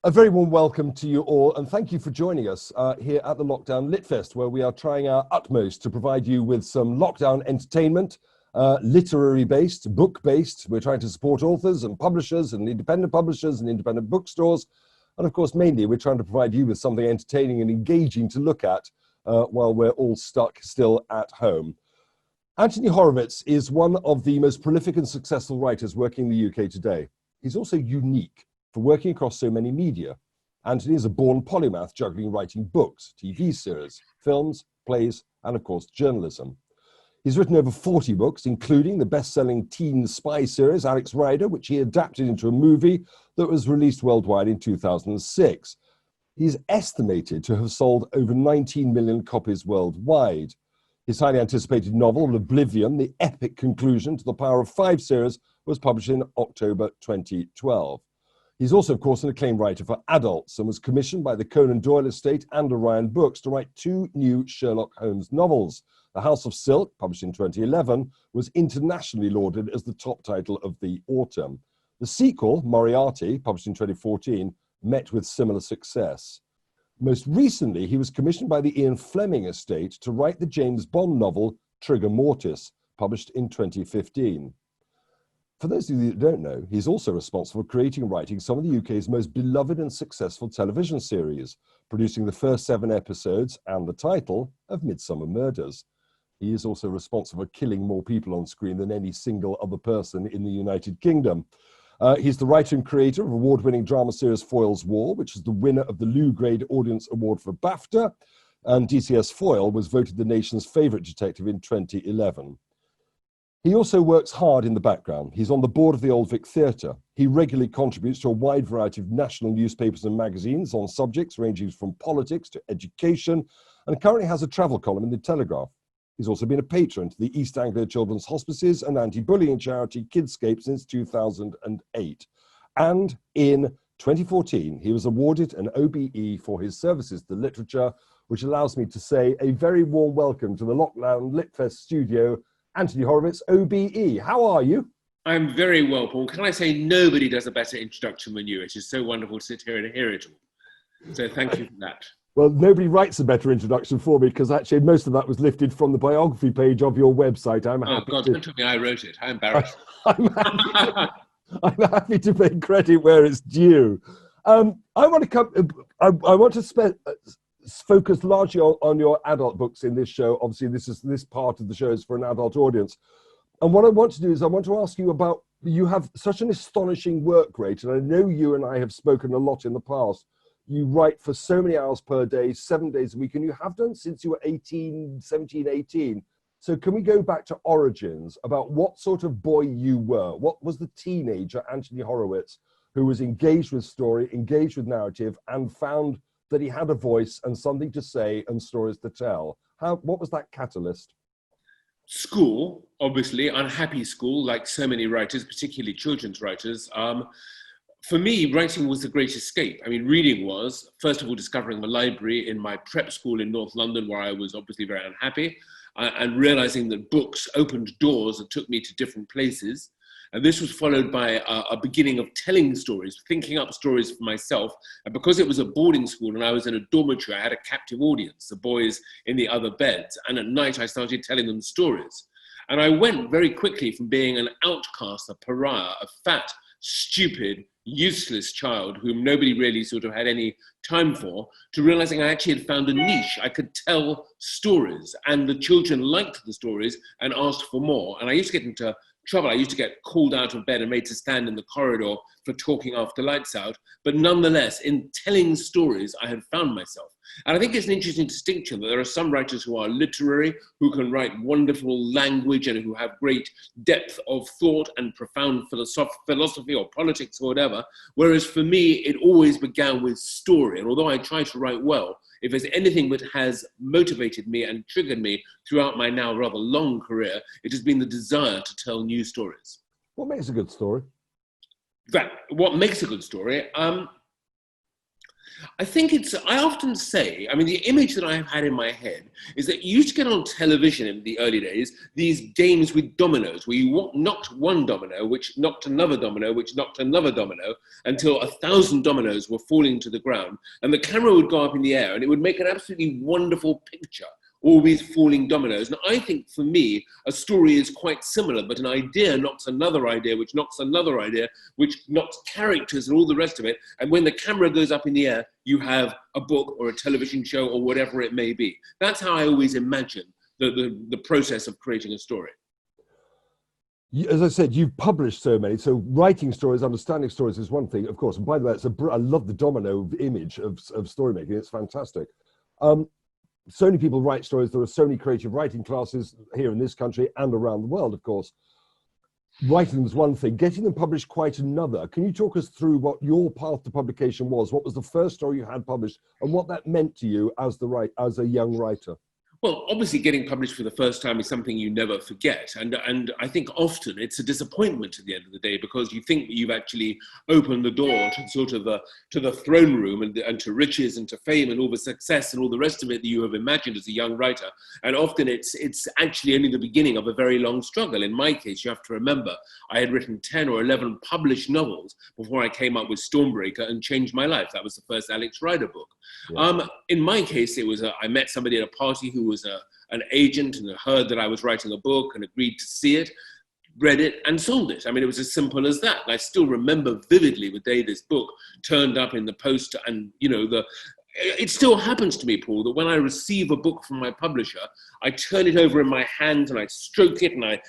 A very warm welcome to you all, and thank you for joining us here at the Lockdown LitFest, where we are trying our utmost to provide you with some lockdown entertainment, literary-based, book-based. We're trying to support authors and publishers and independent bookstores. And of course, mainly, we're trying to provide you with something entertaining and engaging to look at while we're all stuck still at home. Anthony Horowitz is one of the most prolific and successful writers working in the UK today. He's also unique for working across so many media. Anthony is a born polymath, juggling writing books, TV series, films, plays, and of course, journalism. He's written over 40 books, including the best-selling teen spy series, Alex Rider, which he adapted into a movie that was released worldwide in 2006. He's estimated to have sold over 19 million copies worldwide. His highly anticipated novel, Oblivion, the epic conclusion to the Power of Five series, was published in October 2012. He's also, of course, an acclaimed writer for adults and was commissioned by the Conan Doyle estate and Orion Books to write two new Sherlock Holmes novels. The House of Silk, published in 2011, was internationally lauded as the top title of the autumn. The sequel, Moriarty, published in 2014, met with similar success. Most recently, he was commissioned by the Ian Fleming estate to write the James Bond novel Trigger Mortis, published in 2015. For those of you that don't know, he's also responsible for creating and writing some of the UK's most beloved and successful television series, producing the first 7 episodes and the title of Midsummer Murders. He is also responsible for killing more people on screen than any single other person in the United Kingdom. He's the writer and creator of award-winning drama series Foyle's War, which is the winner of the Lou Grade Audience Award for BAFTA, and DCS Foyle was voted the nation's favourite detective in 2011. He also works hard in the background. He's on the board of the Old Vic Theatre. He regularly contributes to a wide variety of national newspapers and magazines on subjects ranging from politics to education, and currently has a travel column in the Telegraph. He's also been a patron to the East Anglia Children's Hospices and anti-bullying charity Kidscape since 2008. And in 2014, he was awarded an OBE for his services to literature, which allows me to say a very warm welcome to the Lockdown LitFest studio, Anthony Horowitz, OBE. How are you? I'm very well, Paul. Can I say nobody does a better introduction than you? It is so wonderful to sit here and hear it all. So thank you for that. Well, nobody writes a better introduction for me because actually most of that was lifted from the biography page of your website. Oh, God, don't tell me I wrote it. How embarrassed. I'm happy to pay credit where it's due. I want to focus largely on your adult books in this show. Obviously, this part of the show is for an adult audience. And what I want to do is I want to ask you about, you have such an astonishing work rate, and I know you and I have spoken a lot in the past. You write for so many hours per day, 7 days a week, and you have done since you were 17, 18. So can we go back to origins about what sort of boy you were? What was the teenager Anthony Horowitz who was engaged with story, engaged with narrative, and found that he had a voice and something to say and stories to tell? What was that catalyst? School, obviously, unhappy school, like so many writers, particularly children's writers. For me, writing was the great escape. I mean, reading was, first of all, discovering the library in my prep school in North London, where I was obviously very unhappy, and realizing that books opened doors that took me to different places. And this was followed by a beginning of telling stories, thinking up stories for myself. And because it was a boarding school and I was in a dormitory, I had a captive audience, the boys in the other beds. And at night, I started telling them stories. And I went very quickly from being an outcast, a pariah, a fat, stupid, useless child whom nobody really sort of had any time for, to realizing I actually had found a niche. I could tell stories, and the children liked the stories and asked for more. And I used to get into trouble. I used to get called out of bed and made to stand in the corridor for talking after lights out. But nonetheless, in telling stories, I had found myself. And I think it's an interesting distinction that there are some writers who are literary, who can write wonderful language and who have great depth of thought and profound philosophy or politics or whatever. Whereas for me, it always began with story. And although I try to write well, if there's anything that has motivated me and triggered me throughout my now rather long career, it has been the desire to tell new stories. What makes a good story? What makes a good story? I think I often say, I mean, the image that I have had in my head is that you used to get on television in the early days, these games with dominoes, where you knocked one domino, which knocked another domino, which knocked another domino, until 1,000 dominoes were falling to the ground. And the camera would go up in the air and it would make an absolutely wonderful picture, all these falling dominoes. And I think for me, a story is quite similar, but an idea knocks another idea, which knocks another idea, which knocks characters and all the rest of it. And when the camera goes up in the air, you have a book or a television show or whatever it may be. That's how I always imagine the process of creating a story. As I said, you've published so many. So writing stories, understanding stories is one thing, of course. And by the way, I love the domino image of story making. It's fantastic. So many people write stories. There are so many creative writing classes here in this country and around the world, of course. Writing them is one thing, getting them published quite another. Can you talk us through what your path to publication was? What was the first story you had published and what that meant to you as a young writer? Well, obviously getting published for the first time is something you never forget. And I think often it's a disappointment at the end of the day, because you think that you've actually opened the door to sort of to the throne room and to riches and to fame and all the success and all the rest of it that you have imagined as a young writer. And often it's actually only the beginning of a very long struggle. In my case, you have to remember, I had written 10 or 11 published novels before I came up with Stormbreaker and changed my life. That was the first Alex Rider book. Yeah. In my case, it was I met somebody at a party who was an agent and heard that I was writing a book and agreed to see it, read it and sold it. I mean, it was as simple as that. And I still remember vividly the day this book turned up in the post, and it still happens to me, Paul, that when I receive a book from my publisher, I turn it over in my hand and I stroke it, and I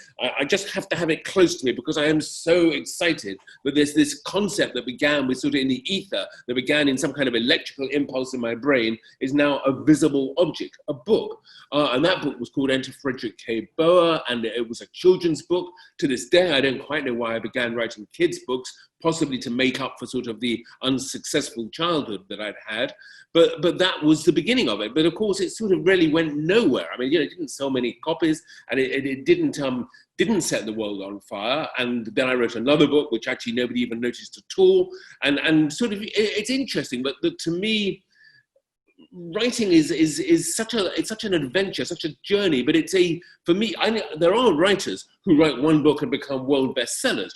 just have to have it close to me because I am so excited that there's this concept that began with sort of in the ether, that began in some kind of electrical impulse in my brain, is now a visible object, a book. And that book was called Enter Frederick K. Boer, and it was a children's book. To this day, I don't quite know why I began writing kids' books, possibly to make up for sort of the unsuccessful childhood that I'd had. But that was the beginning of it. But of course, it sort of really went nowhere. I mean, it didn't sell many copies, and it didn't set the world on fire. And then I wrote another book, which actually nobody even noticed at all. And sort of, it's interesting, but to me, writing is such an adventure, such a journey. But for me, there are writers who write one book and become world bestsellers.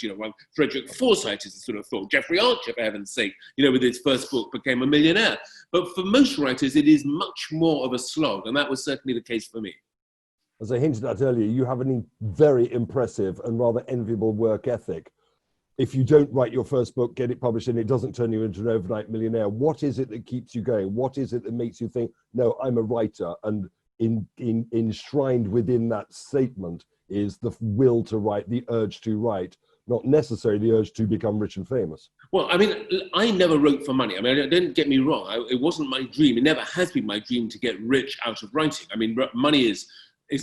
Frederick Forsyth is the sort of thought. Jeffrey Archer, for heaven's sake, with his first book became a millionaire. But for most writers, it is much more of a slog, and that was certainly the case for me. As I hinted at earlier, you have a very impressive and rather enviable work ethic. If you don't write your first book, get it published, and it doesn't turn you into an overnight millionaire, what is it that keeps you going? What is it that makes you think, no, I'm a writer? And enshrined within that statement is the will to write, the urge to write, not necessarily the urge to become rich and famous. Well, I mean, I never wrote for money. I mean, don't get me wrong. It wasn't my dream. It never has been my dream to get rich out of writing. I mean, money is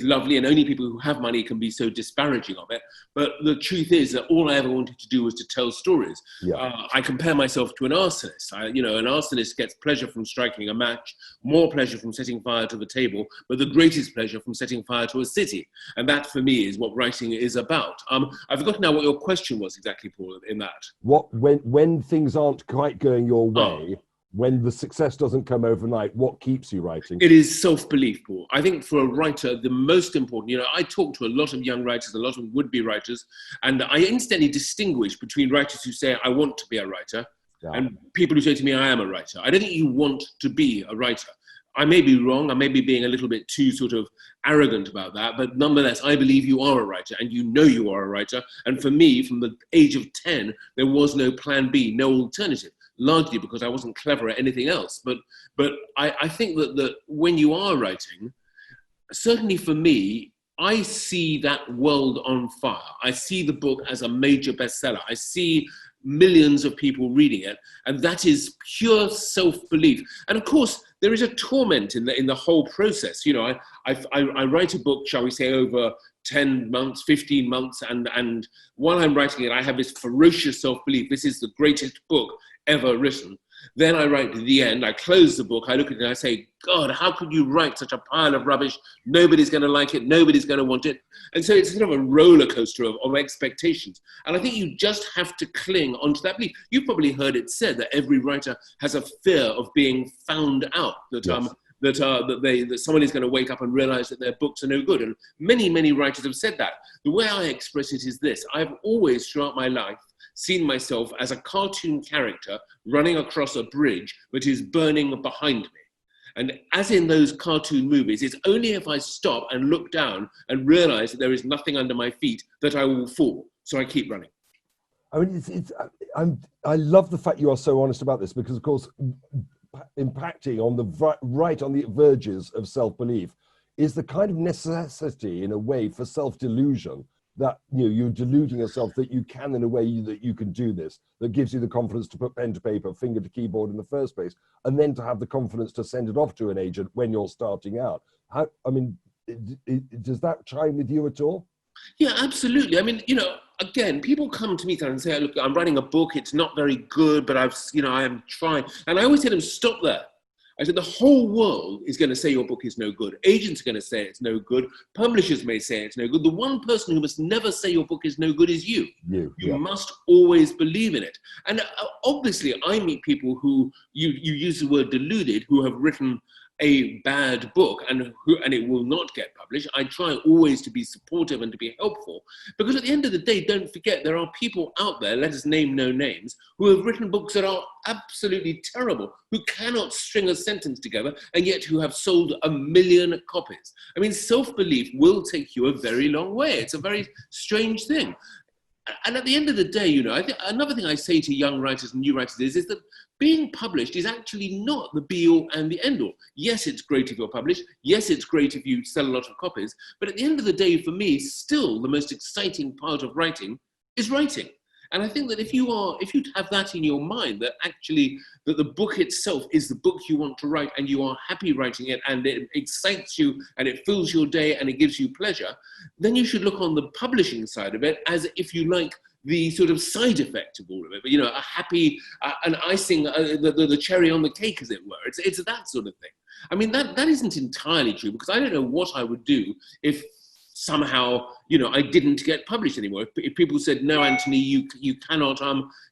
lovely, and only people who have money can be so disparaging of it. But the truth is that all I ever wanted to do was to tell stories. Yeah. I compare myself to an arsonist. An arsonist gets pleasure from striking a match, more pleasure from setting fire to the table, but the greatest pleasure from setting fire to a city. And that, for me, is what writing is about. I've forgotten now what your question was exactly, Paul, in that. When things aren't quite going your way, when the success doesn't come overnight, what keeps you writing? It is self-belief, Paul. I think for a writer, the most important, I talk to a lot of young writers, a lot of would-be writers, and I instantly distinguish between writers who say, I want to be a writer, and people who say to me, I am a writer. I don't think you want to be a writer. I may be wrong, I may be being a little bit too sort of arrogant about that, but nonetheless, I believe you are a writer, and you are a writer. And for me, from the age of 10, there was no plan B, no alternative. Largely because I wasn't clever at anything else. But I think that when you are writing, certainly for me, I see that world on fire. I see the book as a major bestseller. I see millions of people reading it, and that is pure self-belief. And of course, there is a torment in the whole process. I write a book, shall we say, over 10 months, 15 months, and while I'm writing it, I have this ferocious self-belief. This is the greatest book ever written. Then I write to the end, I close the book, I look at it and I say, God, how could you write such a pile of rubbish? Nobody's going to like it, nobody's going to want it. And so it's sort of a roller coaster of expectations. And I think you just have to cling onto that belief. You've probably heard it said that every writer has a fear of being found out, that that someone is going to wake up and realize that their books are no good. And many, many writers have said that. The way I express it is this: I've always, throughout my life, seen myself as a cartoon character running across a bridge that is burning behind me. And as in those cartoon movies, it's only if I stop and look down and realize that there is nothing under my feet that I will fall. So I keep running. I mean, I love the fact you are so honest about this, because, of course, impacting on the right on the verges of self-belief is the kind of necessity, in a way, for self-delusion, that you're deluding yourself that you can, in a way, that you can do this, that gives you the confidence to put pen to paper, finger to keyboard in the first place, and then to have the confidence to send it off to an agent when you're starting out. Does that chime with you at all? Yeah, absolutely. I mean, again, people come to me and say, look, I'm writing a book, it's not very good, but I am trying. And I always tell them, stop there. I said, the whole world is going to say your book is no good. Agents are going to say it's no good. Publishers may say it's no good. The one person who must never say your book is no good is you. You must always believe in it. And obviously, I meet people who, you use the word deluded, who have written a bad book and it will not get published. I try always to be supportive and to be helpful, because at the end of the day, don't forget, there are people out there, let us name no names, who have written books that are absolutely terrible, who cannot string a sentence together, and yet who have sold 1 million copies. I mean, self-belief will take you a very long way. It's a very strange thing. And at the end of the day, I think another thing I say to young writers and new writers is that being published is actually not the be-all and the end-all. Yes, it's great if you're published. Yes, it's great if you sell a lot of copies. But at the end of the day, for me, still the most exciting part of writing is writing. And I think that if you have that in your mind, that actually that the book itself is the book you want to write, and you are happy writing it, and it excites you, and it fills your day, and it gives you pleasure, then you should look on the publishing side of it as, if you like, the sort of side effect of all of it. But, a happy, an icing, the cherry on the cake, as it were. It's that sort of thing. I mean, that isn't entirely true, because I don't know what I would do if somehow, I didn't get published anymore. If people said, no, Anthony, you cannot,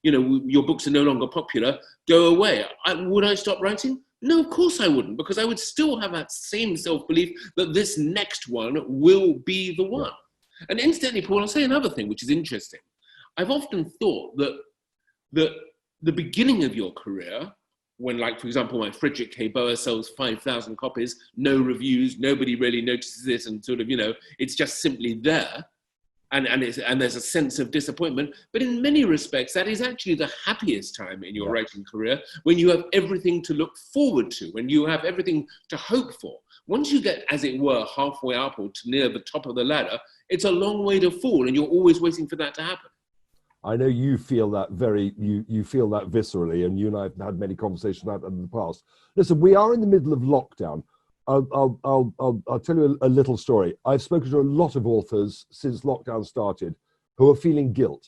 your books are no longer popular, go away. Would I stop writing? No, of course I wouldn't, because I would still have that same self-belief that this next one will be the one. And incidentally, Paul, I'll say another thing, which is interesting. I've often thought that the beginning of your career, when, like, for example, my Frederick K. Boa sells 5,000 copies, no reviews, nobody really notices it, and sort of, it's just simply there, and there's a sense of disappointment. But in many respects, that is actually the happiest time in your writing career, when you have everything to look forward to, when you have everything to hope for. Once you get, as it were, halfway up or to near the top of the ladder, it's a long way to fall, and you're always waiting for that to happen. I know you feel that you feel that viscerally, and you and I have had many conversations about that in the past. Listen, we are in the middle of lockdown. I'll tell you a little story. I've spoken to a lot of authors since lockdown started who are feeling guilt,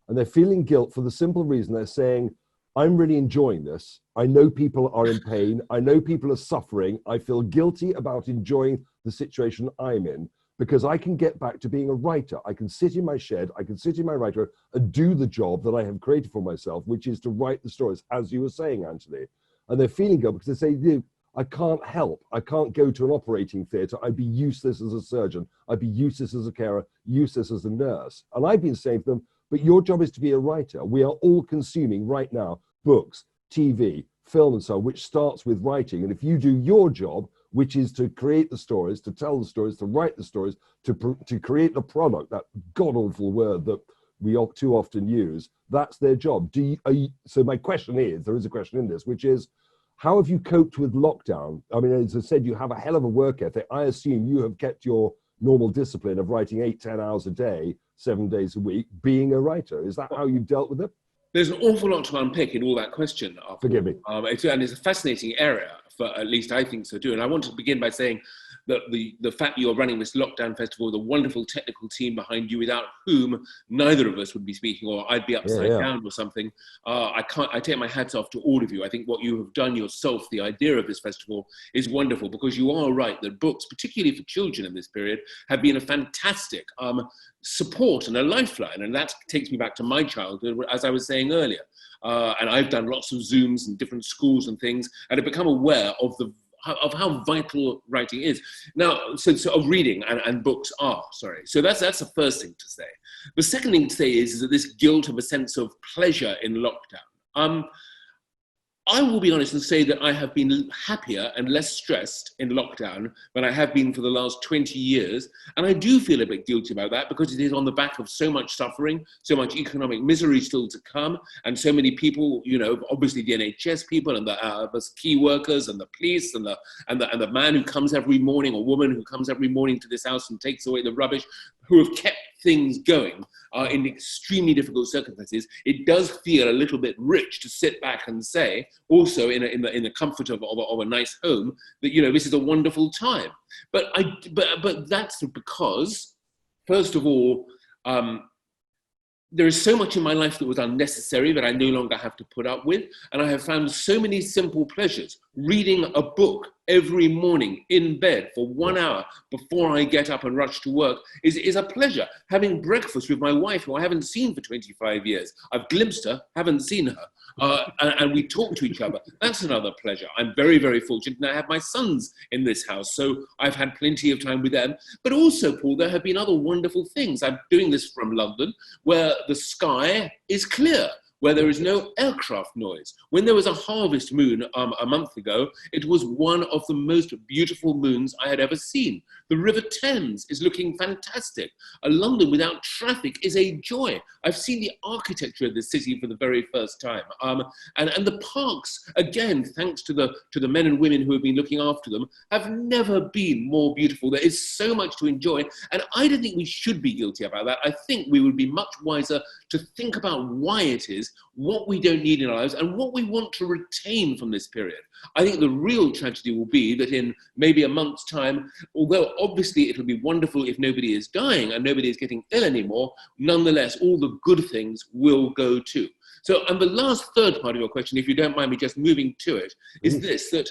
and they're feeling guilt for the simple reason they're saying, I'm really enjoying this. I know people are in pain. I know people are suffering. I feel guilty about enjoying the situation I'm in, because I can get back to being a writer. I can sit in my shed, I can sit in my writer and do the job that I have created for myself, which is to write the stories, as you were saying, Anthony. And they're feeling guilt because they say, I can't help. I can't go to an operating theatre. I'd be useless as a surgeon. I'd be useless as a carer, useless as a nurse. And I've been saying to them, but your job is to be a writer. We are all consuming right now books, TV, film and so on, which starts with writing. And if you do your job, which is to create the stories, to tell the stories, to write the stories, to create the product, that god-awful word that we too often use, that's their job. So my question is, there is a question in this, which is, how have you coped with lockdown? I mean, as I said, you have a hell of a work ethic. I assume you have kept your normal discipline of writing 8-10 hours a day, 7 days a week, being a writer. Is that how you've dealt with it? There's an awful lot to unpick in all that question. Forgive me. And it's a fascinating area, for at least I think so too. And I want to begin by saying the fact that you're running this lockdown festival, the wonderful technical team behind you, without whom neither of us would be speaking, or I'd be upside down or something. I take my hats off to all of you. I think what you have done yourself, the idea of this festival, is wonderful, because you are right that books, particularly for children in this period, have been a fantastic support and a lifeline. And that takes me back to my childhood, as I was saying earlier. And I've done lots of Zooms in different schools and things, and have become aware of how vital writing is. Now, so of reading and books are, sorry. So that's the first thing to say. The second thing to say is that this guilt of a sense of pleasure in lockdown. I will be honest and say that I have been happier and less stressed in lockdown than I have been for the last 20 years. And I do feel a bit guilty about that, because it is on the back of so much suffering, so much economic misery still to come, and so many people, you know, obviously the NHS people and the key workers and the police and the man who comes every morning, or woman who comes every morning to this house and takes away the rubbish, who have kept things going in extremely difficult circumstances. It does feel a little bit rich to sit back and say, also in the comfort of a nice home, that, you know, this is a wonderful time. But that's because, first of all, there is so much in my life that was unnecessary that I no longer have to put up with. And I have found so many simple pleasures. Reading a book every morning in bed for 1 hour before I get up and rush to work is a pleasure. Having breakfast with my wife, who I haven't seen for 25 years. I've glimpsed her, haven't seen her. And we talk to each other. That's another pleasure. I'm very, very fortunate. And I have my sons in this house, so I've had plenty of time with them. But also, Paul, there have been other wonderful things. I'm doing this from London, where the sky is clear, where there is no aircraft noise. When there was a harvest moon a month ago, it was one of the most beautiful moons I had ever seen. The River Thames is looking fantastic. London without traffic is a joy. I've seen the architecture of the city for the very first time. And the parks, again, thanks to the men and women who have been looking after them, have never been more beautiful. There is so much to enjoy. And I don't think we should be guilty about that. I think we would be much wiser to think about why it is, what we don't need in our lives, and what we want to retain from this period. I think the real tragedy will be that in maybe a month's time, although obviously it'll be wonderful if nobody is dying and nobody is getting ill anymore, nonetheless, all the good things will go too. So, and the last third part of your question, if you don't mind me just moving to it, is this, that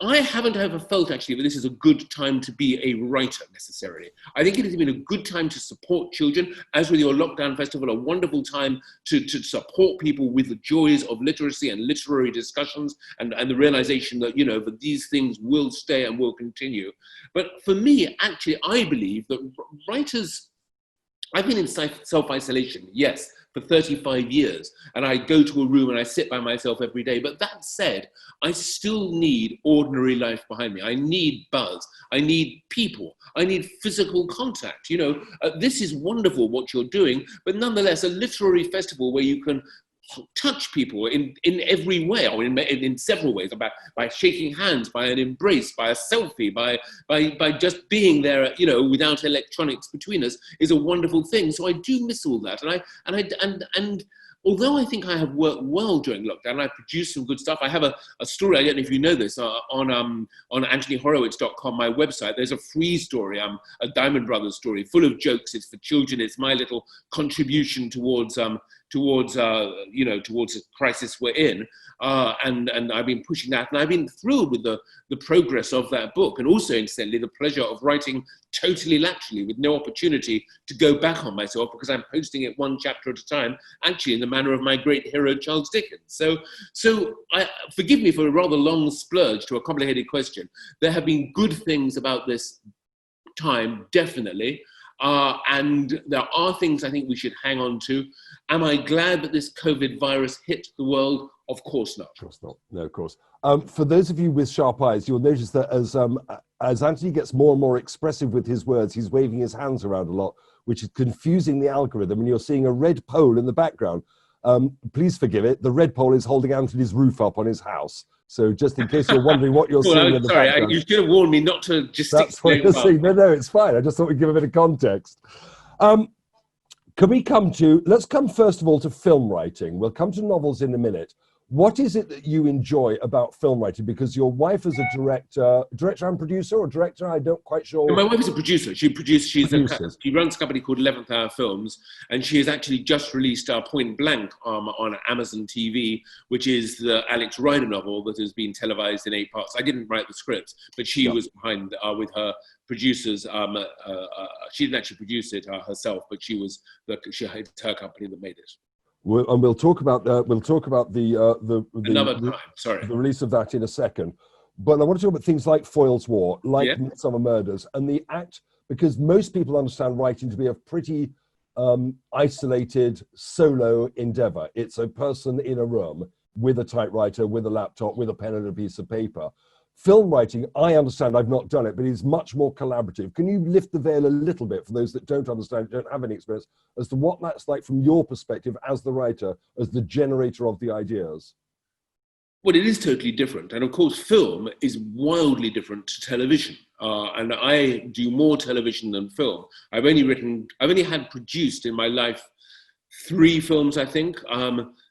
I haven't ever felt actually that this is a good time to be a writer necessarily. I think it has been a good time to support children, as with your lockdown festival, a wonderful time to support people with the joys of literacy and literary discussions, and the realization that, you know, that these things will stay and will continue. But for me, actually, I believe that writers, I've been in self-isolation, yes, for 35 years, and I go to a room and I sit by myself every day. But that said, I still need ordinary life behind me. I need buzz. I need people. I need physical contact. You know, this is wonderful what you're doing, but nonetheless, a literary festival where you can touch people in every way, or in several ways, by shaking hands, by an embrace, by a selfie, by just being there, you know, without electronics between us, is a wonderful thing. So I do miss all that, and although I think I have worked well during lockdown, I produced some good stuff. I have a story, I don't know if you know this, on anthonyhorowitz.com, my website. There's a free story, a Diamond Brothers story, full of jokes. It's for children. It's my little contribution towards the crisis we're in, and I've been pushing that, and I've been thrilled with the progress of that book, and also, incidentally, the pleasure of writing totally laterally with no opportunity to go back on myself, because I'm posting it one chapter at a time, actually in the manner of my great hero Charles Dickens. So forgive me for a rather long splurge to a complicated question. There have been good things about this time, definitely. And there are things I think we should hang on to. Am I glad that this COVID virus hit the world? Of course not. Of course not. No, of course. For those of you with sharp eyes, you'll notice that as Anthony gets more and more expressive with his words, he's waving his hands around a lot, which is confusing the algorithm, and you're seeing a red pole in the background. Please forgive it. The red pole is holding Anthony's roof up on his house. So just in case you're wondering what you're seeing in the background. You should have warned me not to just stick to what you're seeing. No, it's fine. I just thought we'd give a bit of context. Can we let's come first of all to film writing. We'll come to novels in a minute. What is it that you enjoy about film writing? Because your wife is a director and producer, or director, I don't quite sure. My wife is a producer. She runs a company called 11th Hour Films, and she has actually just released Point Blank on Amazon TV, which is the Alex Rider novel that has been televised in 8 parts. I didn't write the scripts, but she was behind with her producers. She didn't actually produce it herself, but it's her company that made it. We'll talk about the Another time. Sorry, the release of that in a second. But I want to talk about things like Foyle's War, like Midsummer Murders, and the act, because most people understand writing to be a pretty isolated solo endeavor. It's a person in a room with a typewriter, with a laptop, with a pen and a piece of paper. Film writing, I understand, I've not done it, but it's much more collaborative. Can you lift the veil a little bit for those that don't understand, don't have any experience, as to what that's like from your perspective as the writer, as the generator of the ideas? Well, it is totally different. And of course, film is wildly different to television. And I do more television than film. I've only had produced in my life 3 films, I think.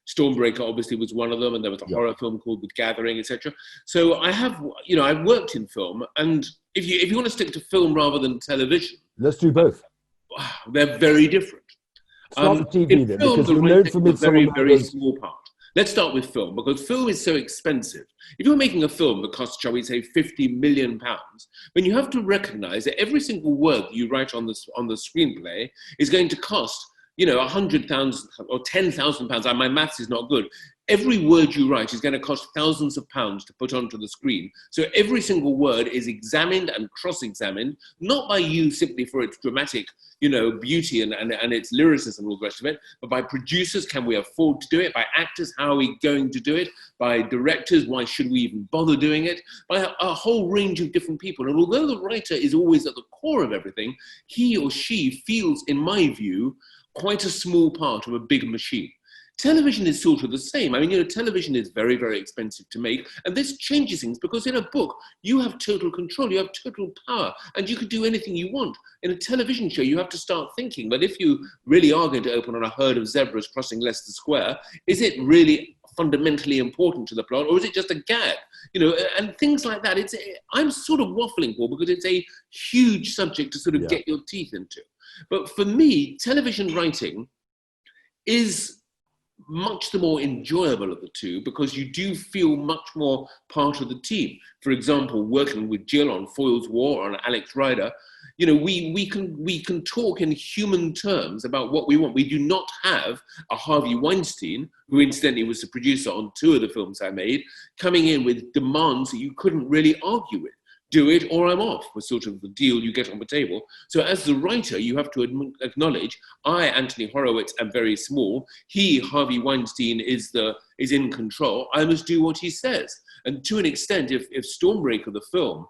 Stormbreaker obviously was one of them, and there was a horror film called The Gathering, etc. So I've worked in film, and if you want to stick to film rather than television, let's do both. They're very different. Start with TV then, because you're known for Midsummer Murders. Very small part. Let's start with film, because film is so expensive. If you're making a film that costs, shall we say, £50 million, then you have to recognise that every single word that you write on the screenplay is going to cost, £100,000 or £10,000. My maths is not good. Every word you write is going to cost thousands of pounds to put onto the screen. So every single word is examined and cross-examined, not by you simply for its dramatic, beauty and its lyricism and all the rest of it, but by producers, can we afford to do it? By actors, how are we going to do it? By directors, why should we even bother doing it? By a whole range of different people. And although the writer is always at the core of everything, he or she feels, in my view, quite a small part of a big machine. Television is sort of the same. I mean, television is very, very expensive to make, and this changes things because in a book, you have total control, you have total power, and you can do anything you want. In a television show, you have to start thinking, but if you really are going to open on a herd of zebras crossing Leicester Square, is it really fundamentally important to the plot, or is it just a gag? And things like that. I'm sort of waffling, Paul, because it's a huge subject to sort of get your teeth into. But for me, television writing is much the more enjoyable of the two, because you do feel much more part of the team. For example, working with Jill on Foyle's War, on Alex Rider, we can talk in human terms about what we want. We do not have a Harvey Weinstein, who incidentally was the producer on 2 of the films I made, coming in with demands that you couldn't really argue with. Do it or I'm off was sort of the deal you get on the table. So as the writer, you have to acknowledge, I, Anthony Horowitz, am very small. He, Harvey Weinstein, is in control. I must do what he says. And to an extent, if Stormbreaker, the film,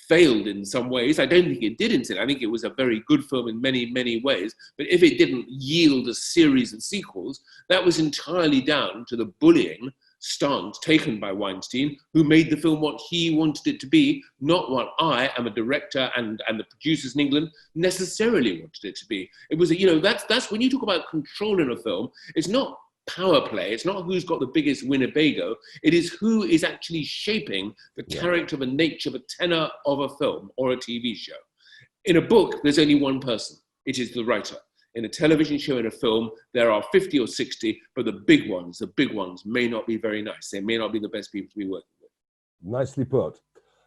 failed in some ways, I don't think it did instead. I think it was a very good film in many, many ways. But if it didn't yield a series of sequels, that was entirely down to the bullying stance taken by Weinstein, who made the film what he wanted it to be, not what I am a director and the producers in England necessarily wanted it to be. It was, that's when you talk about control in a film, it's not power play, it's not who's got the biggest Winnebago, it is who is actually shaping the character, the nature, the tenor of a film or a TV show. In a book, there's only one person, it is the writer. In a television show, in a film, there are 50 or 60, but the big ones may not be very nice. They may not be the best people to be working with. Nicely put.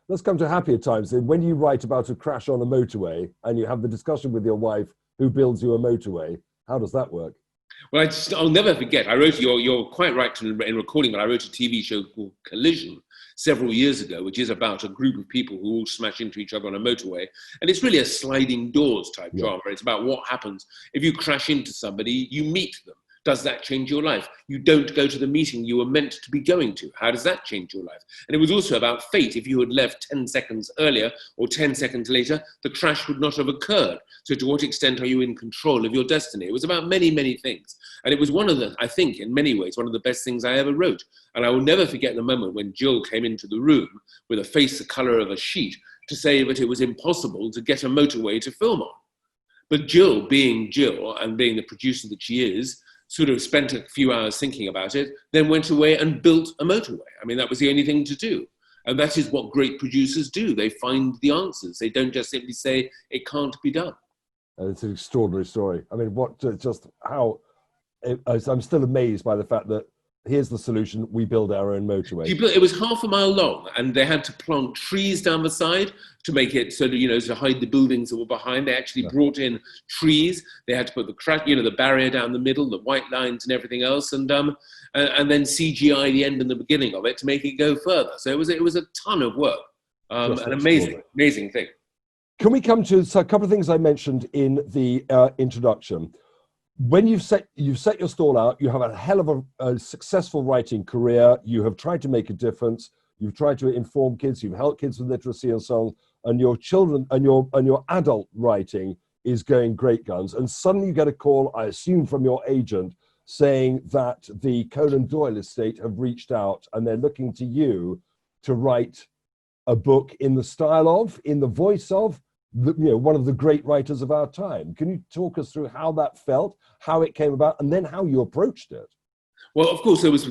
Let's come to happier times. When you write about a crash on a motorway and you have the discussion with your wife who builds you a motorway, how does that work? Well, I'll never forget, you're quite right in recalling, but I wrote a TV show called Collision several years ago, which is about a group of people who all smash into each other on a motorway. And it's really a sliding doors type drama. It's about what happens if you crash into somebody, you meet them. Does that change your life? You don't go to the meeting you were meant to be going to. How does that change your life? And it was also about fate. If you had left 10 seconds earlier or 10 seconds later, the crash would not have occurred. So to what extent are you in control of your destiny? It was about many, many things. And it was I think, in many ways, one of the best things I ever wrote. And I will never forget the moment when Jill came into the room with a face the colour of a sheet to say that it was impossible to get a motorway to film on. But Jill, being Jill and being the producer that she is, sort of spent a few hours thinking about it, then went away and built a motorway. I mean, that was the only thing to do. And that is what great producers do. They find the answers. They don't just simply say, it can't be done. It's an extraordinary story. I mean, I'm still amazed by the fact that here's the solution, we build our own motorway. It was half a mile long, and they had to plant trees down the side to make it so that, to hide the buildings that were behind. They actually brought in trees. They had to put the barrier down the middle, the white lines and everything else, and then CGI the end and the beginning of it to make it go further. So it was a ton of work. An amazing thing. Can we come to a couple of things I mentioned in the introduction? When you've set your stall out, you have a hell of a successful writing career. You have tried to make a difference. You've tried to inform kids. You've helped kids with literacy and so on. And your children and your adult writing is going great guns. And suddenly you get a call, I assume from your agent, saying that the Conan Doyle estate have reached out and they're looking to you to write a book in the style of, in the voice of, one of the great writers of our time. Can you talk us through how that felt, how it came about, and then how you approached it? Well, of course, there was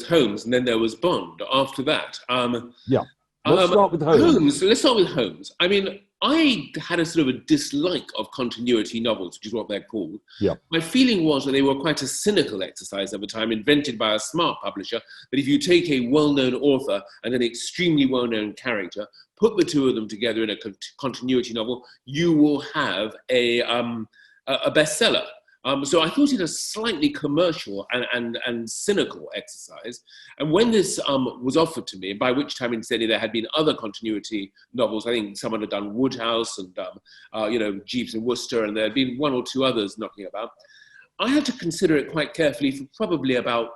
Holmes, and then there was Bond after that. Let's start with Holmes. Let's start with Holmes. I mean, I had a sort of a dislike of continuity novels, which is what they're called. Yeah. My feeling was that they were quite a cynical exercise at the time, invented by a smart publisher. But if you take a well-known author and an extremely well-known character, put the two of them together in a continuity novel, you will have a bestseller. So I thought it a slightly commercial and cynical exercise. And when this was offered to me, by which time incidentally there had been other continuity novels, I think someone had done Woodhouse and Jeeves and Wooster, and there had been one or two others knocking about. I had to consider it quite carefully for probably about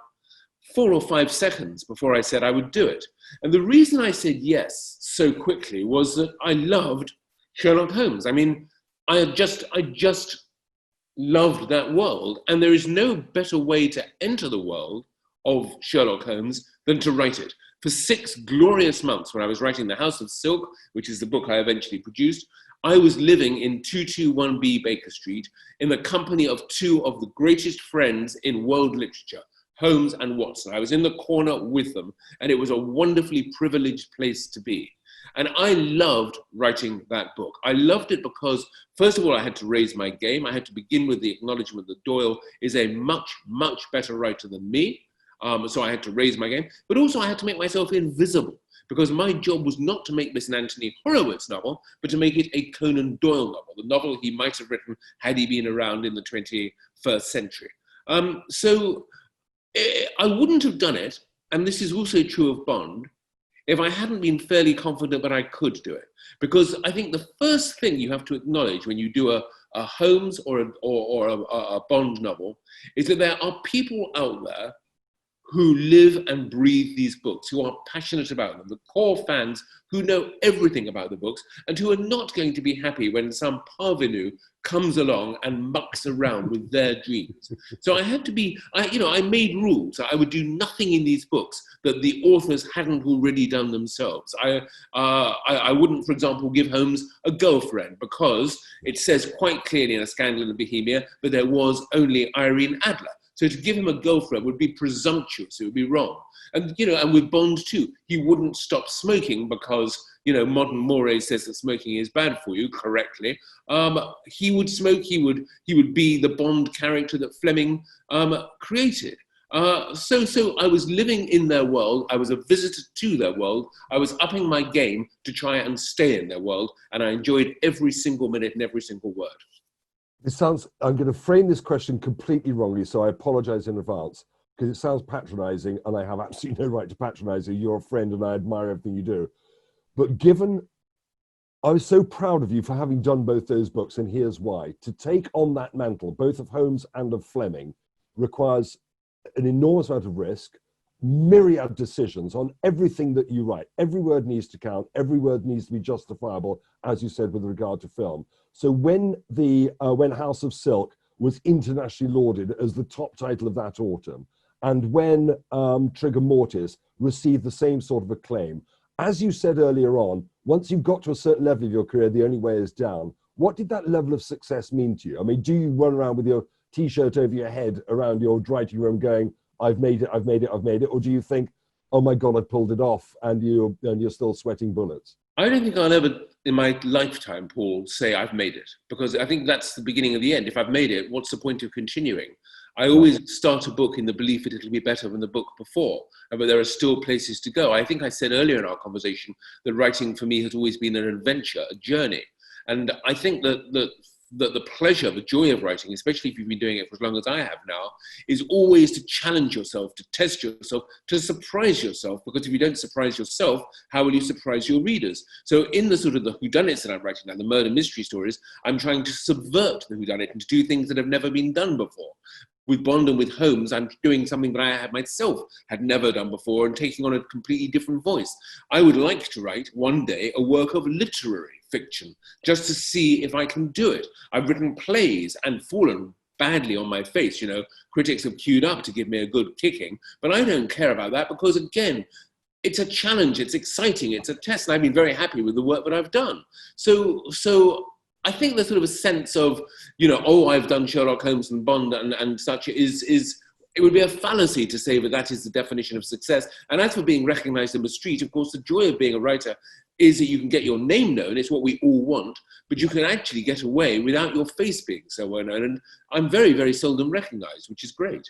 4 or 5 seconds before I said I would do it. And the reason I said yes so quickly was that I loved Sherlock Holmes. I mean, I just loved that world, and there is no better way to enter the world of Sherlock Holmes than to write it. For 6 glorious months when I was writing The House of Silk, which is the book I eventually produced, I was living in 221B Baker Street in the company of 2 of the greatest friends in world literature, Holmes and Watson. I was in the corner with them, and it was a wonderfully privileged place to be. And I loved writing that book. I loved it because, first of all, I had to raise my game. I had to begin with the acknowledgement that Doyle is a much, much better writer than me. So I had to raise my game. But also I had to make myself invisible, because my job was not to make this an Anthony Horowitz novel, but to make it a Conan Doyle novel, the novel he might have written had he been around in the 21st century. So I wouldn't have done it, and this is also true of Bond, if I hadn't been fairly confident that I could do it. Because I think the first thing you have to acknowledge when you do a Holmes or a Bond novel is that there are people out there who live and breathe these books, who are passionate about them, the core fans who know everything about the books and who are not going to be happy when some parvenu comes along and mucks around with their dreams. So I had to be, I made rules. I would do nothing in these books that the authors hadn't already done themselves. I wouldn't, for example, give Holmes a girlfriend, because it says quite clearly in A Scandal in Bohemia that there was only Irene Adler. So to give him a girlfriend would be presumptuous, it would be wrong. And, and with Bond too, he wouldn't stop smoking because, modern mores says that smoking is bad for you, correctly. He would smoke, he would be the Bond character that Fleming created. So I was living in their world, I was a visitor to their world, I was upping my game to try and stay in their world, and I enjoyed every single minute and every single word. I'm going to frame this question completely wrongly, so I apologize in advance, because it sounds patronizing, and I have absolutely no right to patronize you. You're a friend and I admire everything you do. But I was so proud of you for having done both those books, and here's why. To take on that mantle, both of Holmes and of Fleming, requires an enormous amount of risk, myriad decisions on everything that you write. Every word needs to count. Every word needs to be justifiable, as you said, with regard to film. So when House of Silk was internationally lauded as the top title of that autumn, and when Trigger Mortis received the same sort of acclaim, as you said earlier on, once you've got to a certain level of your career, the only way is down. What did that level of success mean to you? I mean, do you run around with your T-shirt over your head around your writing room going, I've made it, I've made it, I've made it? Or do you think, oh my God, I pulled it off, and you're still sweating bullets? I don't think I'll ever, in my lifetime, Paul, say I've made it, because I think that's the beginning of the end. If I've made it, what's the point of continuing? I always start a book in the belief that it'll be better than the book before, but there are still places to go. I think I said earlier in our conversation that writing for me has always been an adventure, a journey. And I think that the pleasure, the joy of writing, especially if you've been doing it for as long as I have now, is always to challenge yourself, to test yourself, to surprise yourself, because if you don't surprise yourself, how will you surprise your readers? So in the sort of the whodunits that I'm writing now, the murder mystery stories, I'm trying to subvert the whodunit and to do things that have never been done before. With Bond and with Holmes, I'm doing something that I had myself had never done before and taking on a completely different voice. I would like to write one day a work of literary fiction, just to see if I can do it. I've written plays and fallen badly on my face. You know, critics have queued up to give me a good kicking, but I don't care about that because, again, it's a challenge, it's exciting, it's a test, and I've been very happy with the work that I've done. So I think there's sort of a sense of, you know, oh, I've done Sherlock Holmes and Bond and such is it would be a fallacy to say that that is the definition of success. And as for being recognized in the street, of course, the joy of being a writer is that you can get your name known. It's what we all want, but you can actually get away without your face being so well known. And I'm very, very seldom recognized, which is great.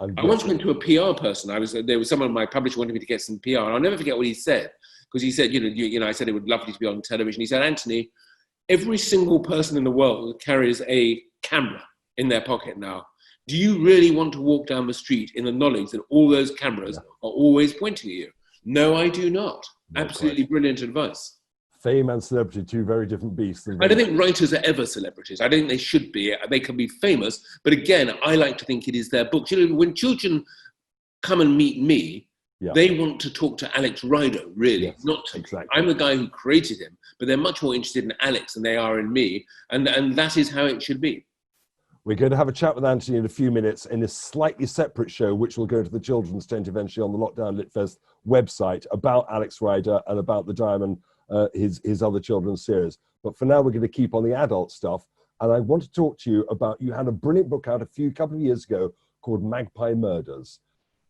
I once went to a PR person. There was someone, my publisher wanted me to get some PR, and I'll never forget what he said, because he said, you know, I said it would be lovely to be on television. He said, Anthony, every single person in the world carries a camera in their pocket now. Do you really want to walk down the street in the knowledge that all those cameras are always pointing at you? No, I do not. No, absolutely quite. Brilliant advice. Fame and celebrity, two very different beasts. I don't think writers are ever celebrities. I don't think they should be. They can be famous, but again, I like to think it is their books. You know, when children come and meet me, they want to talk to Alex Rider, really, not to me. I'm the guy who created him, but they're much more interested in Alex than they are in me, and that is how it should be. We're going to have a chat with Anthony in a few minutes in a slightly separate show, which will go to the children's tent eventually on the Lockdown LitFest website, about Alex Rider and about the Diamond, his other children's series. But for now, we're going to keep on the adult stuff. And I want to talk to you about, you had a brilliant book out a couple of years ago called Magpie Murders.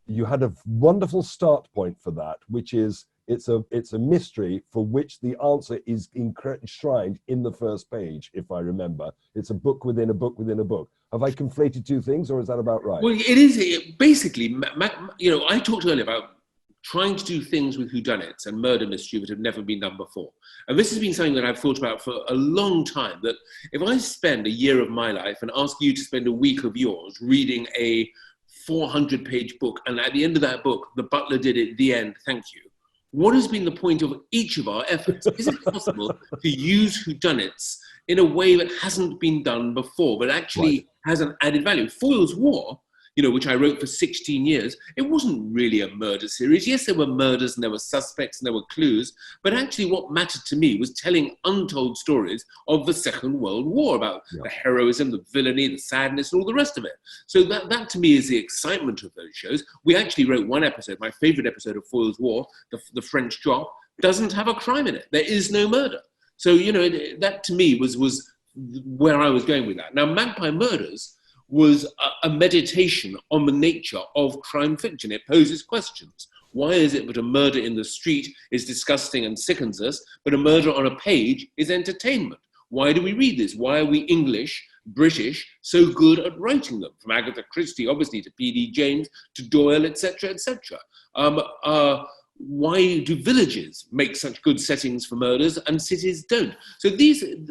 You had a wonderful start point for that, which is it's a mystery for which the answer is enshrined in the first page, if I remember. It's a book within a book within a book. Have I conflated two things, or is that about right? Well, it is. Basically, you know, I talked earlier about trying to do things with whodunits and murder mystery that have never been done before. And this has been something that I've thought about for a long time, that if I spend a year of my life and ask you to spend a week of yours reading a 400-page book, and at the end of that book, the butler did it, the end, thank you. What has been the point of each of our efforts? Is it possible to use whodunits in a way that hasn't been done before, but actually has an added value? Foyle's War, you know, which I wrote for 16 years, it wasn't really a murder series. Yes, there were murders and there were suspects and there were clues, but actually what mattered to me was telling untold stories of the Second World War, about the heroism, the villainy, the sadness, and all the rest of it. So that to me is the excitement of those shows. We actually wrote one episode, my favorite episode of Foyle's War, the French Drop, doesn't have a crime in it. There is no murder. So, you know, that to me was where I was going with that. Now, Magpie Murders was a meditation on the nature of crime fiction. It poses questions. Why is it that a murder in the street is disgusting and sickens us, but a murder on a page is entertainment? Why do we read this? Why are we English, British, so good at writing them? From Agatha Christie, obviously, to P.D. James, to Doyle, etc., etc. Why do villages make such good settings for murders and cities don't? So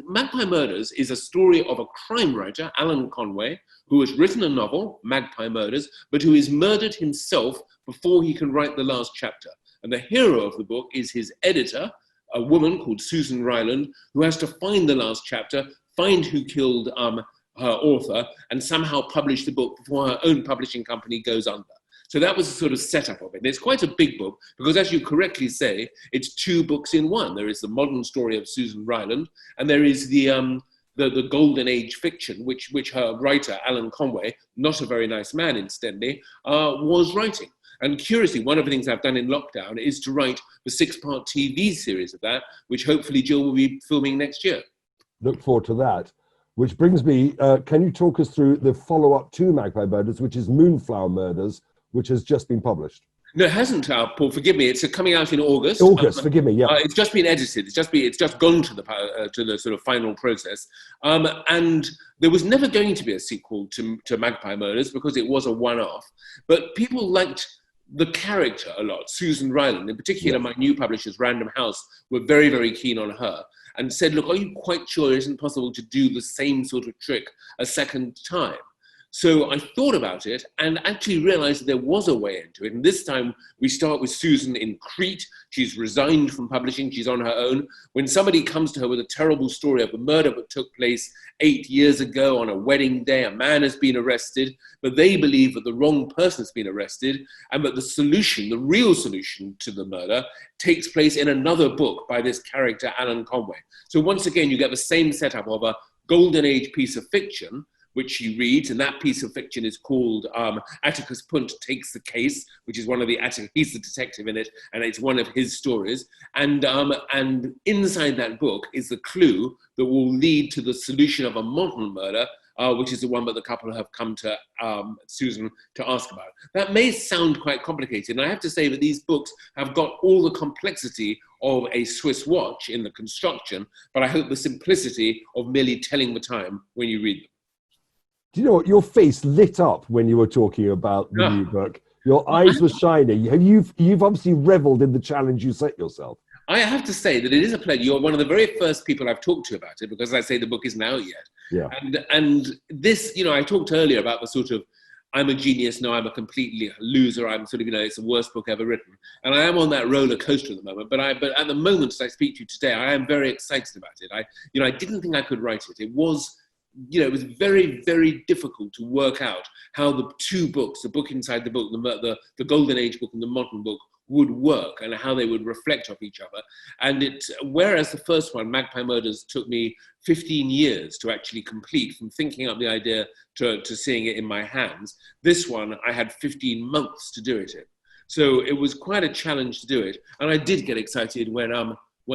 Magpie Murders is a story of a crime writer, Alan Conway, who has written a novel, Magpie Murders, but who is murdered himself before he can write the last chapter. And the hero of the book is his editor, a woman called Susan Ryland, who has to find the last chapter, find who killed her author, and somehow publish the book before her own publishing company goes under. So that was the sort of setup of it. And it's quite a big book because, as you correctly say, it's two books in one. There is the modern story of Susan Ryland, and there is the golden age fiction, which her writer, Alan Conway, not a very nice man incidentally, was writing. And curiously, one of the things I've done in lockdown is to write the 6-part TV series of that, which hopefully Jill will be filming next year. Look forward to that. Which brings me, can you talk us through the follow-up to Magpie Murders, which is Moonflower Murders, which has just been published? No, it hasn't, Paul. Forgive me. It's coming out in August. August, forgive me. Yeah, it's just been edited. It's just gone to the sort of final process. And there was never going to be a sequel to Magpie Murders because it was a one-off. But people liked the character a lot. Susan Ryland, in particular, my new publishers, Random House, were very, very keen on her and said, "Look, are you quite sure it isn't possible to do the same sort of trick a second time?" So I thought about it and actually realized that there was a way into it. And this time we start with Susan in Crete. She's resigned from publishing. She's on her own. When somebody comes to her with a terrible story of a murder that took place 8 years ago on a wedding day, a man has been arrested, but they believe that the wrong person has been arrested and that the solution, the real solution to the murder, takes place in another book by this character, Alan Conway. So once again, you get the same setup of a golden age piece of fiction, which she reads, and that piece of fiction is called Atticus Punt Takes the Case, which is one of the he's the detective in it, and it's one of his stories. And inside that book is the clue that will lead to the solution of a modern murder, which is the one that the couple have come to Susan to ask about. That may sound quite complicated, and I have to say that these books have got all the complexity of a Swiss watch in the construction, but I hope the simplicity of merely telling the time when you read them. Do you know what? Your face lit up when you were talking about the new book. Your eyes were shining. You've obviously reveled in the challenge you set yourself. I have to say that it is a pleasure. You're one of the very first people I've talked to about it because, as I say, the book isn't out yet. Yeah. And this, I talked earlier about the sort of, I'm a genius, no, I'm a complete loser. I'm sort of, it's the worst book ever written. And I am on that roller coaster at the moment. But at the moment as I speak to you today, I am very excited about it. I didn't think I could write it. It was very, very difficult to work out how the two books, the book inside the book, the Golden Age book and the modern book, would work and how they would reflect off each other. And whereas the first one, Magpie Murders, took me 15 years to actually complete, from thinking up the idea to seeing it in my hands, this one I had 15 months to do it in. So it was quite a challenge to do it. And I did get excited when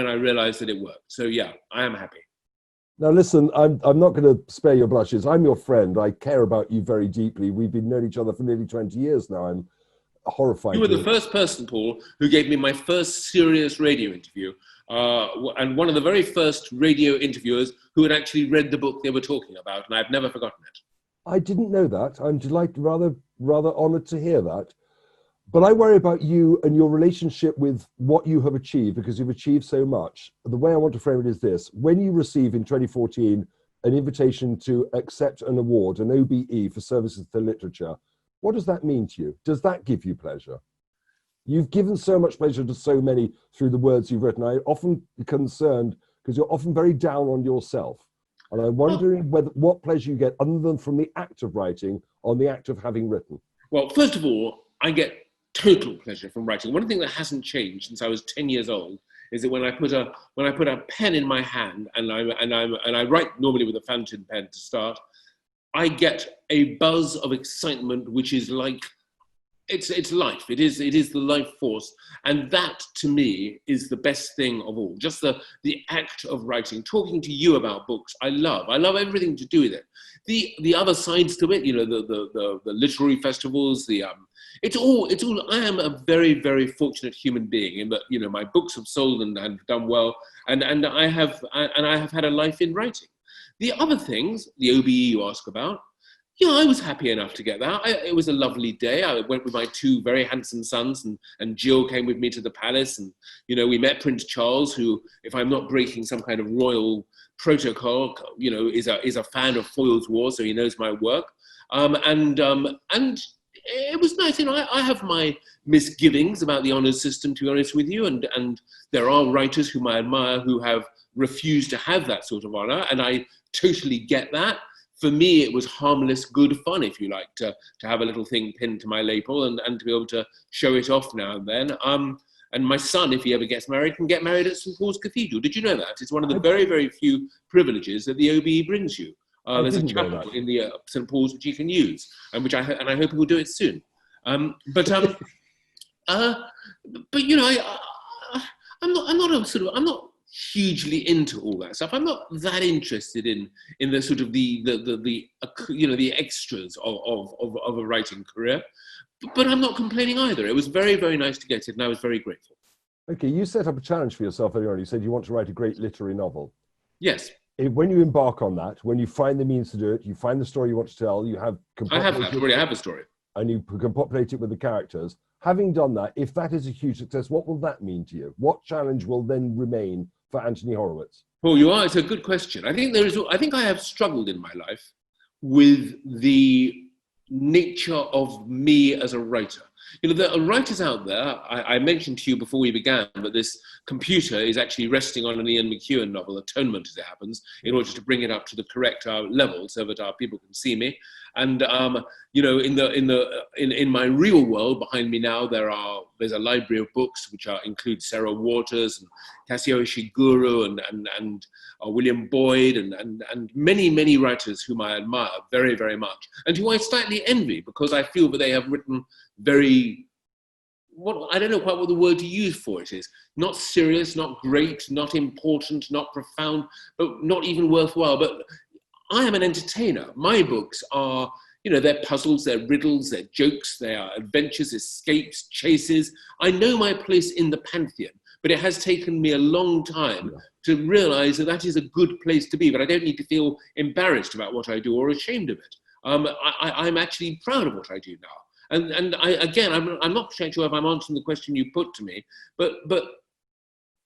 I realized that it worked. So yeah, I am happy. Now, listen, I'm not going to spare your blushes. I'm your friend. I care about you very deeply. We've been knowing each other for nearly 20 years now. I'm horrified. You were the first person, Paul, who gave me my first serious radio interview, and one of the very first radio interviewers who had actually read the book they were talking about, and I've never forgotten it. I didn't know that. I'm delighted, rather honoured to hear that. But I worry about you and your relationship with what you have achieved, because you've achieved so much. The way I want to frame it is this. When you receive in 2014 an invitation to accept an award, an OBE for services to literature, what does that mean to you? Does that give you pleasure? You've given so much pleasure to so many through the words you've written. I'm often concerned because you're often very down on yourself. And I'm wondering what pleasure you get other than from the act of writing on the act of having written. Well, first of all, I get total pleasure from writing. One thing that hasn't changed since I was 10 years old is that when I put a pen in my hand and I write normally with a fountain pen to start, I get a buzz of excitement, which is like it's life. It is the life force, and that to me is the best thing of all. Just the act of writing, talking to you about books. I love everything to do with it. The other sides to it, the literary festivals, it's all. I am a very, very fortunate human being in that my books have sold and done well, and I have had a life in writing. The other things, the OBE you ask about, I was happy enough to get that. It was a lovely day. I went with my two very handsome sons, and Jill came with me to the palace, and we met Prince Charles, who, if I'm not breaking some kind of royal protocol, is a fan of Foyle's War, so he knows my work, and it was nice. I have my misgivings about the honours system, to be honest with you, and there are writers whom I admire who have refused to have that sort of honour, and I totally get that. For me, it was harmless, good fun, if you like, to have a little thing pinned to my lapel and to be able to show it off now and then. And my son, if he ever gets married, can get married at St. Paul's Cathedral. Did you know that? It's one of the very, very few privileges that the OBE brings you. There's a chapel in the St. Paul's which you can use, and I hope he will do it soon. But I'm not hugely into all that stuff. I'm not that interested in the sort of the you know, the extras of a writing career, but I'm not complaining either. It was very, very nice to get it, and I was very grateful. Okay, you set up a challenge for yourself earlier on. You said you want to write a great literary novel. Yes. When you embark on that, when you find the means to do it, you find the story you want to tell, you have... I already have a story. And you can populate it with the characters. Having done that, if that is a huge success, what will that mean to you? What challenge will then remain for Anthony Horowitz? Well, it's a good question. I think I have struggled in my life with the nature of me as a writer. You know, there are writers out there. I mentioned to you before we began that this computer is actually resting on an Ian McEwan novel, Atonement, as it happens, in order to bring it up to the correct level so that our people can see me. And you know, in my real world behind me now, there's a library of books which include Sarah Waters and Kazuo Ishiguro and William Boyd and many writers whom I admire very, very much, and who I slightly envy because I feel that they have written very, I don't know quite what the word to use for it is. Not serious, not great, not important, not profound, but not even worthwhile. But I am an entertainer. My books are, you know, they're puzzles, they're riddles, they're jokes, they are adventures, escapes, chases. I know my place in the pantheon, but it has taken me a long time to realize that that is a good place to be, but I don't need to feel embarrassed about what I do or ashamed of it. I'm actually proud of what I do now. And I'm not sure if I'm answering the question you put to me, but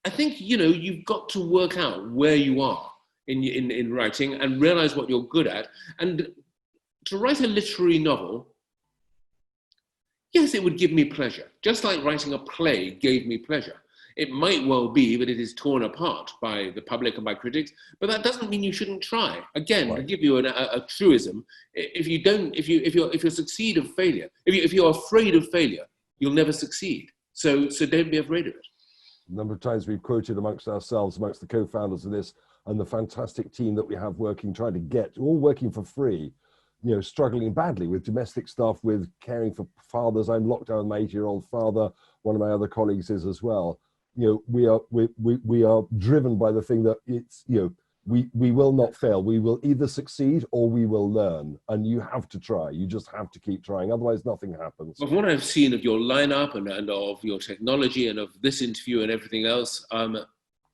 I think, you know, you've got to work out where you are in writing and realize what you're good at. And to write a literary novel, yes, it would give me pleasure, just like writing a play gave me pleasure. It might well be that it is torn apart by the public and by critics, but that doesn't mean you shouldn't try. Again, to give you a truism, if you succeed of failure, if you're afraid of failure, you'll never succeed. So don't be afraid of it. A number of times we've quoted amongst ourselves, amongst the co-founders of this, and the fantastic team that we have working, trying to get, all working for free, you know, struggling badly with domestic stuff, with caring for fathers. I'm locked down with my 8-year-old father. One of my other colleagues is as well. You know, we are driven by the thing that it's, you know, we will not fail. We will either succeed or we will learn, and you have to try. You just have to keep trying, otherwise nothing happens. Of what I've seen of your lineup and of your technology and of this interview and everything else,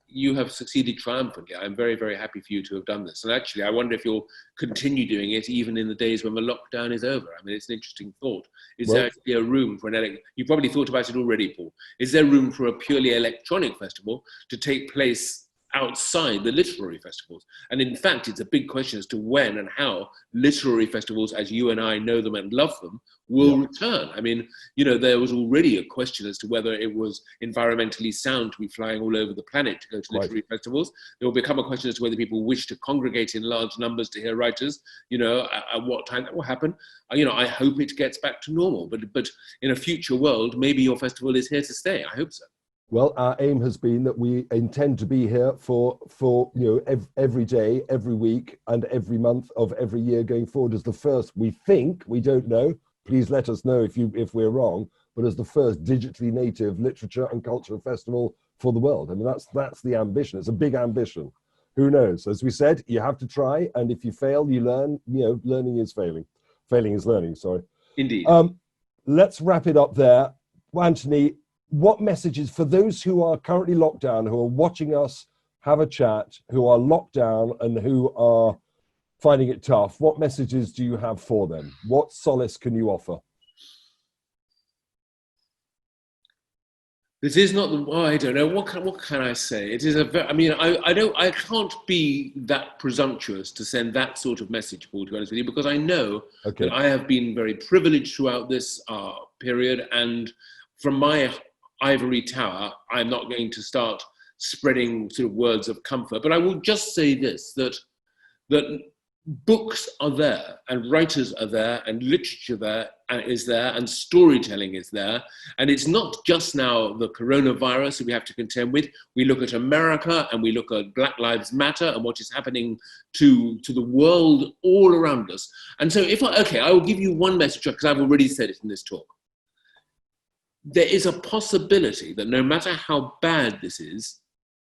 you have succeeded triumphantly. I'm very, very happy for you to have done this. And actually, I wonder if you'll continue doing it even in the days when the lockdown is over. I mean, it's an interesting thought. Is there actually a room for you probably thought about it already, Paul. Is there room for a purely electronic festival to take place outside the literary festivals? And in fact, it's a big question as to when and how literary festivals, as you and I know them and love them, will return. I mean, you know, there was already a question as to whether it was environmentally sound to be flying all over the planet to go to literary festivals. There will become a question as to whether people wish to congregate in large numbers to hear writers, you know, at what time that will happen. You know, I hope it gets back to normal, but in a future world, maybe your festival is here to stay. I hope so. Well, our aim has been that we intend to be here for you know, every day, every week, and every month of every year going forward as the first, we think, we don't know, please let us know if we're wrong, but as the first digitally native literature and cultural festival for the world. I mean, that's the ambition. It's a big ambition. Who knows? As we said, you have to try, and if you fail, you learn. You know, learning is failing. Failing is learning, sorry. Indeed. Let's wrap it up there. Well, Anthony, what messages for those who are currently locked down, who are watching us have a chat, who are locked down and who are finding it tough, what messages do you have for them? What solace can you offer? This is not the, I don't know, what can I say? It is I mean, I can't be that presumptuous to send that sort of message, Paul, to be honest with you, because I know that I have been very privileged throughout this period, and from my ivory tower, I'm not going to start spreading sort of words of comfort, but I will just say this, that books are there, and writers are there, and literature is there, and storytelling is there. And it's not just now the coronavirus that we have to contend with. We look at America, and we look at Black Lives Matter and what is happening to the world all around us. And so I will give you one message, because I've already said it in this talk. There is a possibility that no matter how bad this is,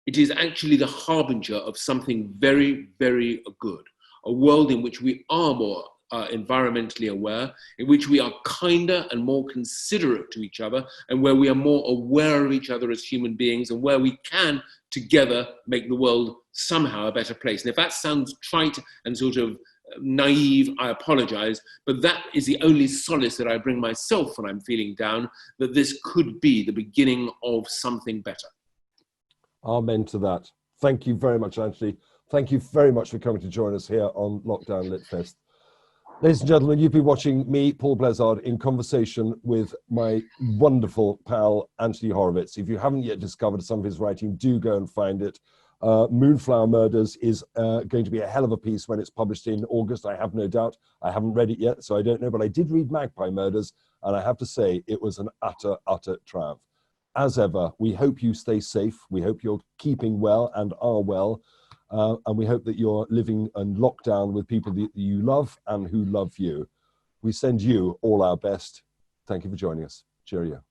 it is actually the harbinger of something very, very good. A world in which we are more environmentally aware, in which we are kinder and more considerate to each other, and where we are more aware of each other as human beings, and where we can together make the world somehow a better place. And if that sounds trite and sort of naive, I apologize, but that is the only solace that I bring myself when I'm feeling down, that this could be the beginning of something better. Amen to that. Thank you very much, Anthony. Thank you very much for coming to join us here on Lockdown LitFest. Ladies and gentlemen, you've been watching me, Paul Blezard, in conversation with my wonderful pal, Anthony Horowitz. If you haven't yet discovered some of his writing, do go and find it. Moonflower Murders is going to be a hell of a piece when it's published in August, I have no doubt. I haven't read it yet, so I don't know, but I did read Magpie Murders, and I have to say it was an utter, utter triumph. As ever, we hope you stay safe. We hope you're keeping well and are well. And we hope that you're living in lockdown with people that you love and who love you. We send you all our best. Thank you for joining us. Cheerio.